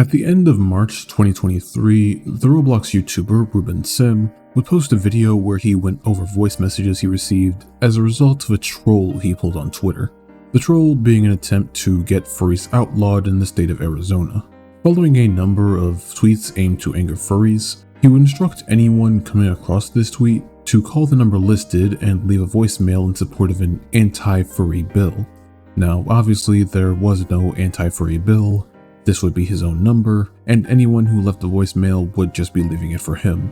At the end of March 2023, the Roblox YouTuber Ruben Sim would post a video where he went over voice messages he received as a result of a troll he pulled on Twitter. The troll being an attempt to get furries outlawed in the state of Arizona. Following a number of tweets aimed to anger furries, he would instruct anyone coming across this tweet to call the number listed and leave a voicemail in support of an anti-furry bill. Now, obviously, there was no anti-furry bill. This would be his own number, and anyone who left a voicemail would just be leaving it for him.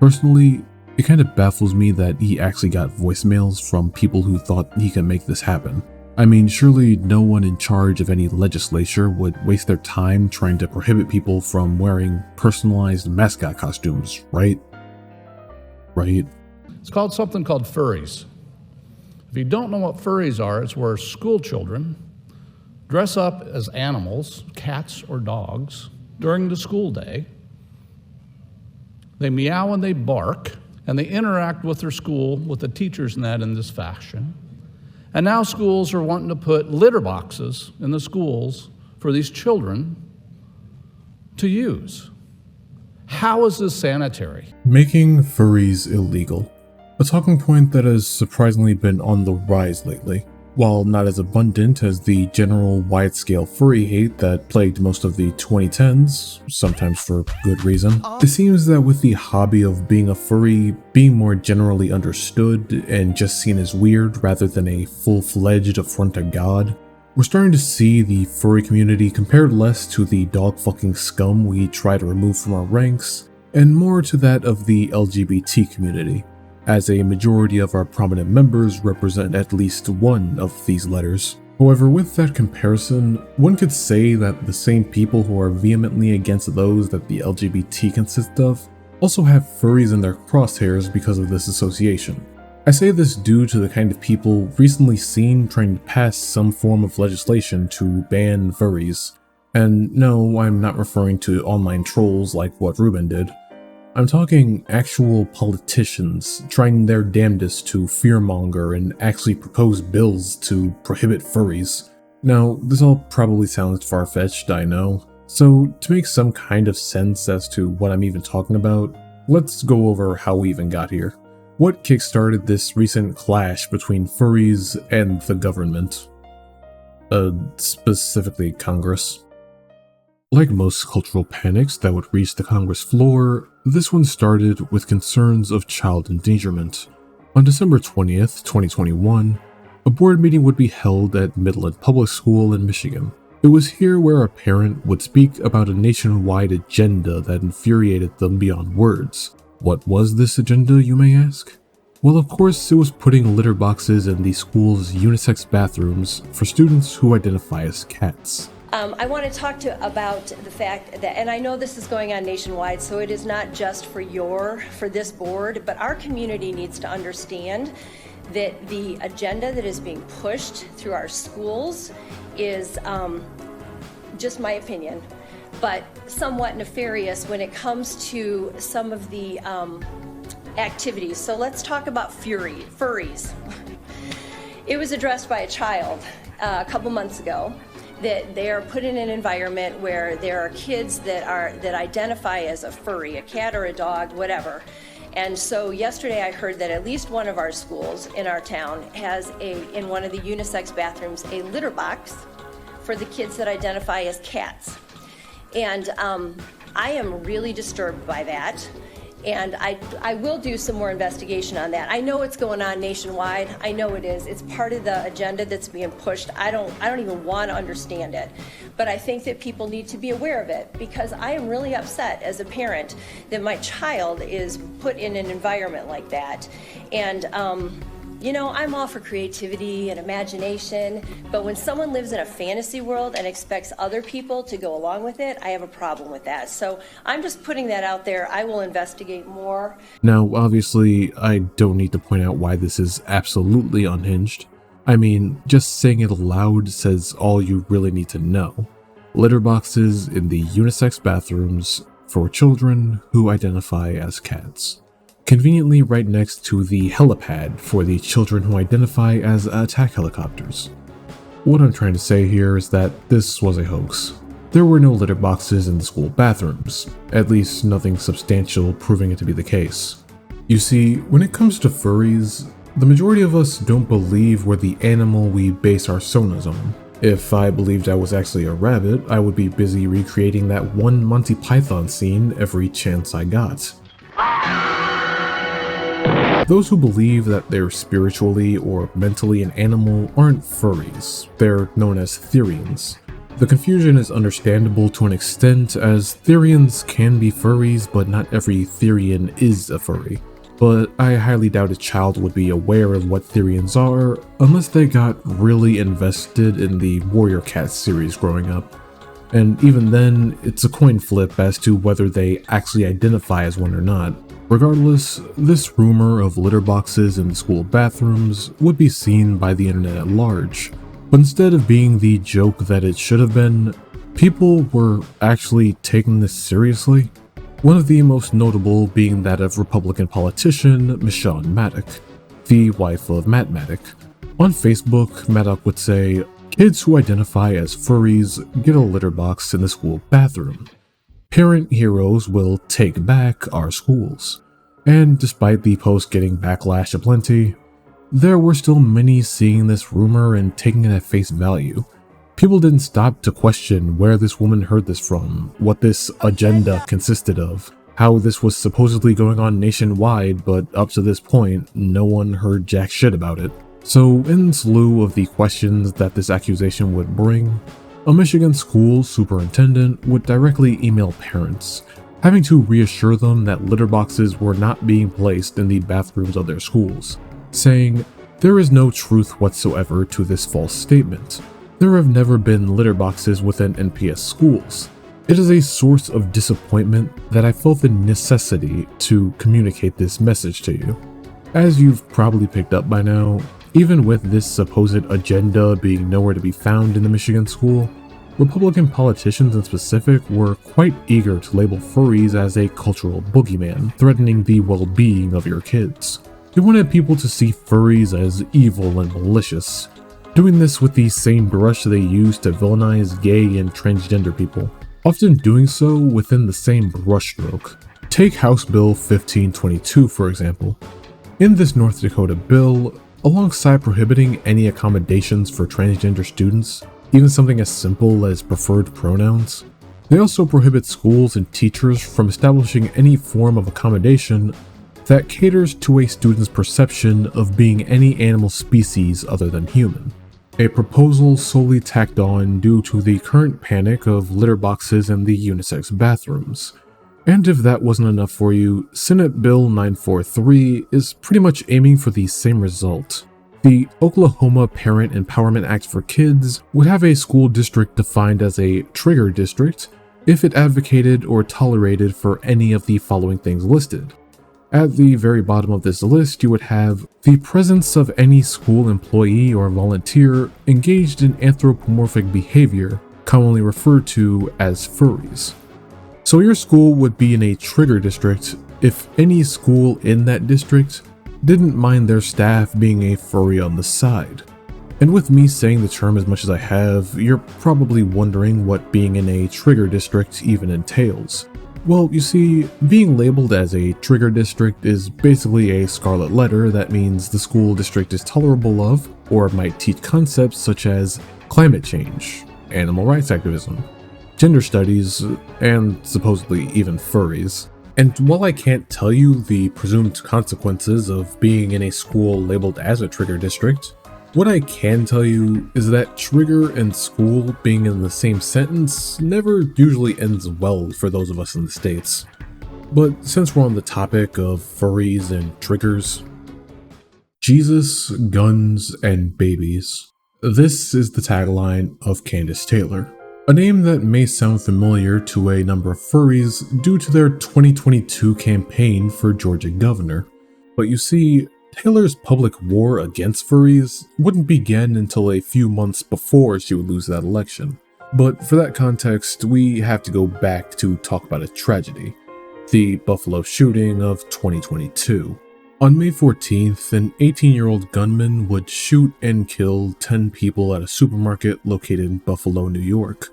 Personally, it kind of baffles me that he actually got voicemails from people who thought he could make this happen. I mean, surely no one in charge of any legislature would waste their time trying to prohibit people from wearing personalized mascot costumes, right? It's called something called furries. If you don't know what furries are, it's where school children dress up as animals, cats or dogs, during the school day. They meow and they bark, and they interact with their school, with the teachers and that in this fashion. And now schools are wanting to put litter boxes in the schools for these children to use. How is this sanitary? Making furries illegal. A talking point that has surprisingly been on the rise lately. While not as abundant as the general wide-scale furry hate that plagued most of the 2010s, sometimes for good reason, it seems that with the hobby of being a furry being more generally understood and just seen as weird rather than a full-fledged affront to God, we're starting to see the furry community compared less to the dog-fucking scum we try to remove from our ranks, and more to that of the LGBT community, as a majority of our prominent members represent at least one of these letters. However, with that comparison, one could say that the same people who are vehemently against those that the LGBT consists of also have furries in their crosshairs because of this association. I say this due to the kind of people recently seen trying to pass some form of legislation to ban furries. And no, I'm not referring to online trolls like what Ruben did. I'm talking actual politicians trying their damnedest to fearmonger and actually propose bills to prohibit furries. Now, this all probably sounds far-fetched, I know. So, to make some kind of sense as to what I'm even talking about, let's go over how we even got here. What kickstarted this recent clash between furries and the government? Specifically Congress. Like most cultural panics that would reach the Congress floor, this one started with concerns of child endangerment. On December 20th, 2021, a board meeting would be held at Midland Public School in Michigan. It was here where a parent would speak about a nationwide agenda that infuriated them beyond words. What was this agenda, you may ask? Well, of course, it was putting litter boxes in the school's unisex bathrooms for students who identify as cats. I want to talk about the fact that, and I know this is going on nationwide, so it is not just for this board, but our community needs to understand that the agenda that is being pushed through our schools is, just my opinion, but somewhat nefarious when it comes to some of the activities. So let's talk about furries. It was addressed by a child a couple months ago, that they are put in an environment where there are kids that identify as a furry, a cat or a dog, whatever. And so yesterday I heard that at least one of our schools in our town has in one of the unisex bathrooms, a litter box for the kids that identify as cats. And I am really disturbed by that. And I will do some more investigation on that. I know it's going on nationwide. I know it is. It's part of the agenda that's being pushed. I don't even want to understand it. But I think that people need to be aware of it, because I am really upset as a parent that my child is put in an environment like that. And you know, I'm all for creativity and imagination, but when someone lives in a fantasy world and expects other people to go along with it, I have a problem with that. So I'm just putting that out there. I will investigate more. Now, obviously, I don't need to point out why this is absolutely unhinged. I mean, just saying it aloud says all you really need to know. Litter boxes in the unisex bathrooms for children who identify as cats. Conveniently right next to the helipad for the children who identify as attack helicopters. What I'm trying to say here is that this was a hoax. there were no litter boxes in the school bathrooms, at least nothing substantial proving it to be the case. You see, when it comes to furries, the majority of us don't believe we're the animal we base our sonas on. If I believed I was actually a rabbit, I would be busy recreating that one Monty Python scene every chance I got. Those who believe that they're spiritually or mentally an animal aren't furries, they're known as Therians. The confusion is understandable to an extent, as Therians can be furries, but not every Therian is a furry. But I highly doubt a child would be aware of what Therians are unless they got really invested in the Warrior Cat series growing up. And even then, it's a coin flip as to whether they actually identify as one or not. Regardless, this rumor of litter boxes in the school bathrooms would be seen by the internet at large. But instead of being the joke that it should have been, people were actually taking this seriously. One of the most notable being that of Republican politician Michonne Maddock, the wife of Matt Maddock. On Facebook, Maddock would say, "Kids who identify as furries get a litter box in the school bathroom. Parent heroes will take back our schools." And despite the post getting backlash aplenty, there were still many seeing this rumor and taking it at face value. People didn't stop to question where this woman heard this from, what this agenda consisted of, how this was supposedly going on nationwide, but up to this point, no one heard jack shit about it. So in lieu of the questions that this accusation would bring, a Michigan school superintendent would directly email parents, having to reassure them that litter boxes were not being placed in the bathrooms of their schools, saying, "There is no truth whatsoever to this false statement. There have never been litter boxes within NPS schools. It is a source of disappointment that I felt the necessity to communicate this message to you." As you've probably picked up by now, even with this supposed agenda being nowhere to be found in the Michigan school, Republican politicians in specific were quite eager to label furries as a cultural boogeyman, threatening the well-being of your kids. They wanted people to see furries as evil and malicious, doing this with the same brush they use to villainize gay and transgender people, often doing so within the same brushstroke. Take House Bill 1522 for example. In this North Dakota bill, alongside prohibiting any accommodations for transgender students, even something as simple as preferred pronouns, they also prohibit schools and teachers from establishing any form of accommodation that caters to a student's perception of being any animal species other than human. A proposal solely tacked on due to the current panic of litter boxes in the unisex bathrooms. And if that wasn't enough for you, Senate Bill 943 is pretty much aiming for the same result. The Oklahoma Parent Empowerment Act for Kids would have a school district defined as a trigger district if it advocated or tolerated for any of the following things listed. At the very bottom of this list, you would have the presence of any school employee or volunteer engaged in anthropomorphic behavior, commonly referred to as furries. So your school would be in a trigger district if any school in that district didn't mind their staff being a furry on the side. And with me saying the term as much as I have, you're probably wondering what being in a trigger district even entails. Well, you see, being labeled as a trigger district is basically a scarlet letter that means the school district is tolerable of, or might teach concepts such as climate change, animal rights activism, gender studies, and supposedly even furries. And while I can't tell you the presumed consequences of being in a school labeled as a trigger district, what I can tell you is that trigger and school being in the same sentence never usually ends well for those of us in the States. But since we're on the topic of furries and triggers, Jesus, guns, and babies. This is the tagline of Kandiss Taylor, a name that may sound familiar to a number of furries due to their 2022 campaign for Georgia governor. But you see, Taylor's public war against furries wouldn't begin until a few months before she would lose that election. But for that context, we have to go back to talk about a tragedy, the Buffalo shooting of 2022. On May 14th, an 18-year-old gunman would shoot and kill 10 people at a supermarket located in Buffalo, New York.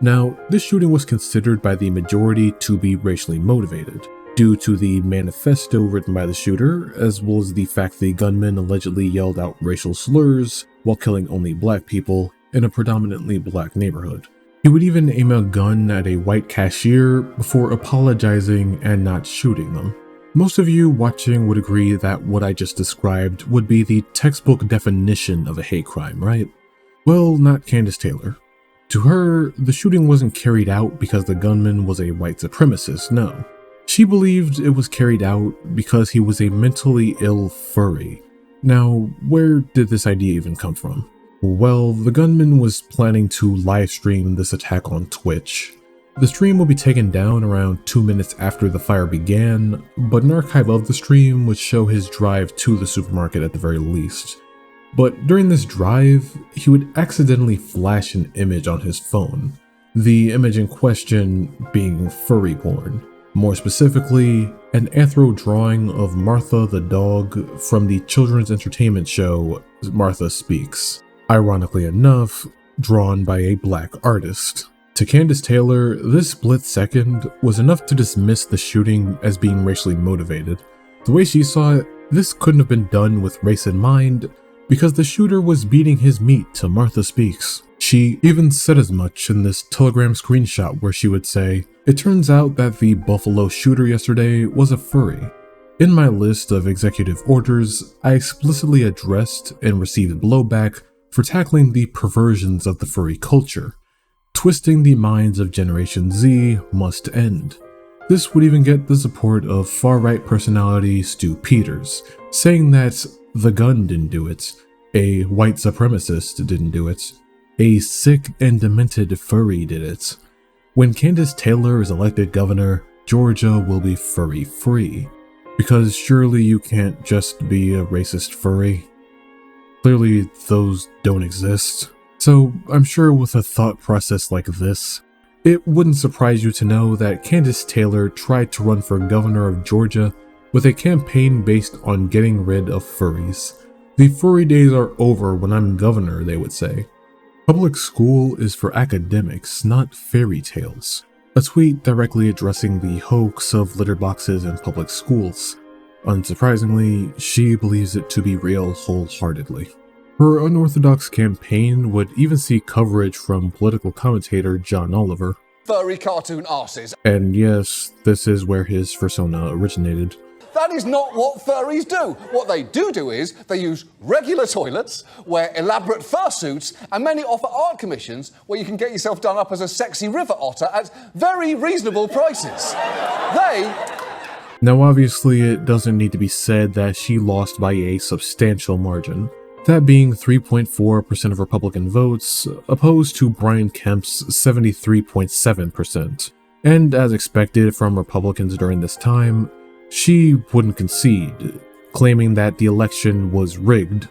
Now, this shooting was considered by the majority to be racially motivated, due to the manifesto written by the shooter, as well as the fact the gunman allegedly yelled out racial slurs while killing only black people in a predominantly black neighborhood. He would even aim a gun at a white cashier before apologizing and not shooting them. Most of you watching would agree that what I just described would be the textbook definition of a hate crime, right? Well, not Kandiss Taylor. To her, the shooting wasn't carried out because the gunman was a white supremacist, no. She believed it was carried out because he was a mentally ill furry. Now, where did this idea even come from? Well, the gunman was planning to livestream this attack on Twitch. The stream will be taken down around 2 minutes after the fire began, but an archive of the stream would show his drive to the supermarket at the very least. But during this drive, he would accidentally flash an image on his phone, the image in question being furry porn. More specifically, an anthro drawing of Martha the dog from the children's entertainment show Martha Speaks. Ironically enough, drawn by a black artist. To Kandiss Taylor, this split second was enough to dismiss the shooting as being racially motivated. The way she saw it, this couldn't have been done with race in mind, because the shooter was beating his meat to Martha Speaks. She even said as much in this Telegram screenshot where she would say, "It turns out that the Buffalo shooter yesterday was a furry." In my list of executive orders, I explicitly addressed and received blowback for tackling the perversions of the furry culture. Twisting the minds of Generation Z must end. This would even get the support of far-right personality Stu Peters, saying that the gun didn't do it, a white supremacist didn't do it, a sick and demented furry did it. When Kandiss Taylor is elected governor, Georgia will be furry-free. Because surely you can't just be a racist furry. Clearly those don't exist. So I'm sure with a thought process like this, it wouldn't surprise you to know that Kandiss Taylor tried to run for governor of Georgia with a campaign based on getting rid of furries. The furry days are over when I'm governor, they would say. Public school is for academics, not fairy tales. A tweet directly addressing the hoax of litter boxes in public schools. Unsurprisingly, she believes it to be real wholeheartedly. Her unorthodox campaign would even see coverage from political commentator John Oliver. Furry cartoon arses. And yes, this is where his persona originated. That is not what furries do. What they do is they use regular toilets, wear elaborate fursuits, and many offer art commissions where you can get yourself done up as a sexy river otter at very reasonable prices. Now obviously it doesn't need to be said that she lost by a substantial margin. That being 3.4% of Republican votes, opposed to Brian Kemp's 73.7%. And as expected from Republicans during this time, she wouldn't concede, claiming that the election was rigged,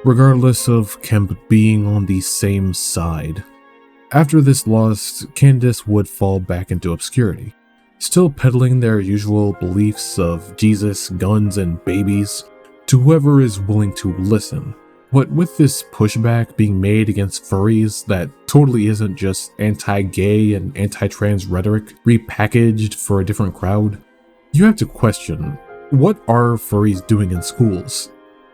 regardless of Kemp being on the same side. After this loss, Kandiss would fall back into obscurity, still peddling their usual beliefs of Jesus, guns, and babies to whoever is willing to listen. But with this pushback being made against furries that totally isn't just anti-gay and anti-trans rhetoric repackaged for a different crowd, you have to question, what are furries doing in schools?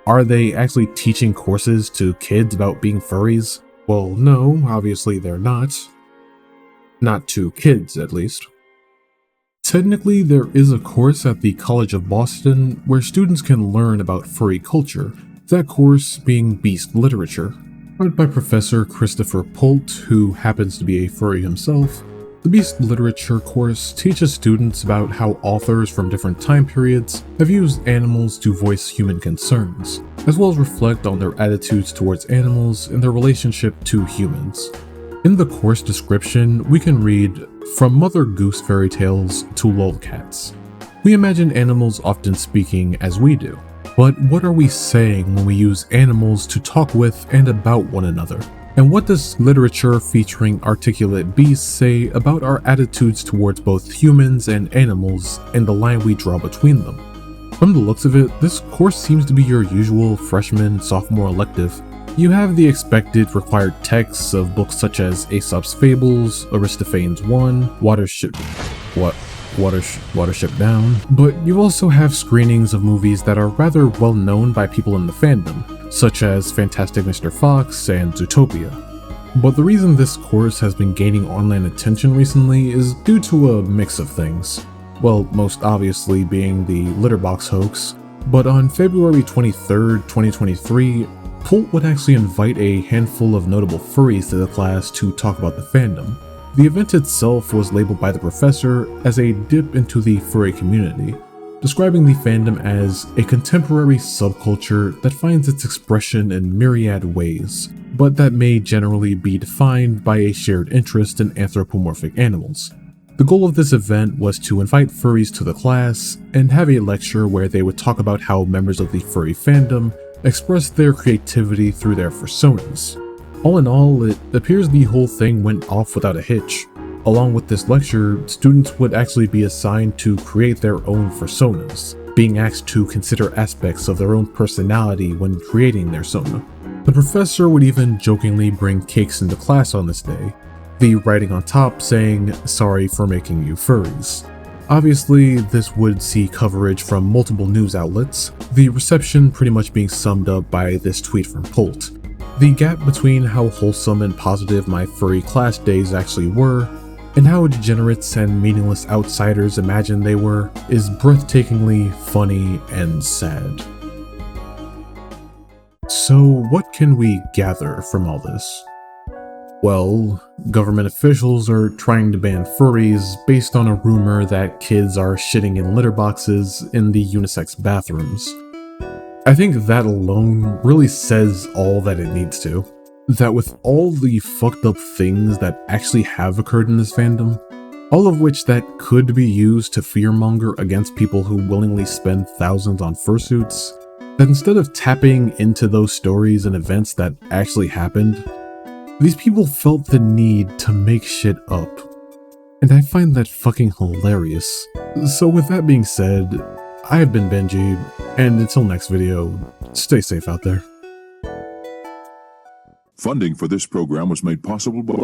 Are they actually teaching courses to kids about being furries? Well, no, obviously they're not. Not to kids, at least. Technically, there is a course at the College of Boston where students can learn about furry culture, that course being beast literature. Taught by Professor Christopher Polt, who happens to be a furry himself, the beast literature course teaches students about how authors from different time periods have used animals to voice human concerns, as well as reflect on their attitudes towards animals and their relationship to humans. In the course description, we can read, "From Mother Goose fairy tales to lolcats. We imagine animals often speaking as we do. But what are we saying when we use animals to talk with and about one another? And what does literature featuring articulate beasts say about our attitudes towards both humans and animals and the line we draw between them?" From the looks of it, this course seems to be your usual freshman, sophomore elective, You have the expected required texts of books such as Aesop's Fables, Aristophanes 1, Watership Down, but you also have screenings of movies that are rather well known by people in the fandom, such as Fantastic Mr. Fox and Zootopia. But the reason this course has been gaining online attention recently is due to a mix of things. Well, most obviously being the Litterbox hoax, but on February 23rd, 2023, Pult would actually invite a handful of notable furries to the class to talk about the fandom. The event itself was labeled by the professor as a dip into the furry community, describing the fandom as a contemporary subculture that finds its expression in myriad ways, but that may generally be defined by a shared interest in anthropomorphic animals. The goal of this event was to invite furries to the class and have a lecture where they would talk about how members of the furry fandom express their creativity through their personas. All in all, it appears the whole thing went off without a hitch. Along with this lecture, students would actually be assigned to create their own personas, being asked to consider aspects of their own personality when creating their sona. The professor would even jokingly bring cakes into class on this day, the writing on top saying, "Sorry for making you furries." Obviously, this would see coverage from multiple news outlets, the reception pretty much being summed up by this tweet from Pult. The gap between how wholesome and positive my furry class days actually were, and how degenerates and meaningless outsiders imagined they were, is breathtakingly funny and sad. So what can we gather from all this? Well, government officials are trying to ban furries based on a rumor that kids are shitting in litter boxes in the unisex bathrooms. I think that alone really says all that it needs to. That with all the fucked up things that actually have occurred in this fandom, all of which that could be used to fearmonger against people who willingly spend thousands on fursuits, that instead of tapping into those stories and events that actually happened, these people felt the need to make shit up. And I find that fucking hilarious. So with that being said, I have been Benji, and until next video, stay safe out there. Funding for this program was made possible by